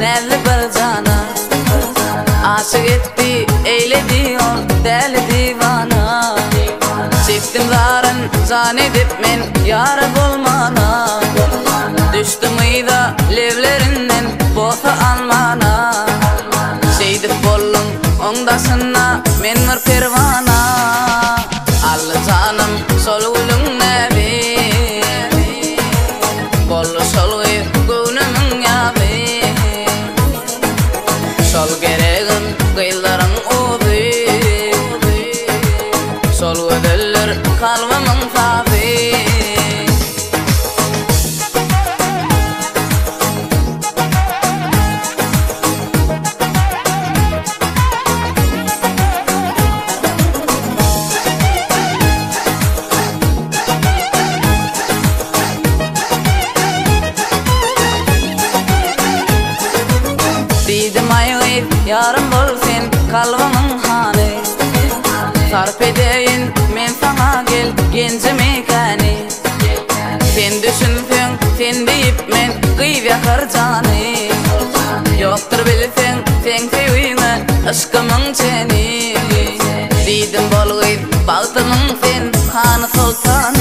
Nelli bir cana aşık etti eyledi ol deli divana. Çektim zarın can edip men yara bulmana. Düştüm ıyda levlerinden bosa almana. Seydip bollum ondasına men var pervana. Allı canım sol ulun nebi bollu sol gönlümün yabi. Sol gereğin gıylarım obi sol ödüller kalbimın tabi. Didim ayıp yarım bolsun kalbimın hani. Sarp edeyin men sana gel genci mekani. Sen düşünsen sen deyip men kıyıp yakar cani. Yoktur bilsen sen seviyine aşkımın çeni. Didim bol gıyıp baltımın sen hanı sultanı.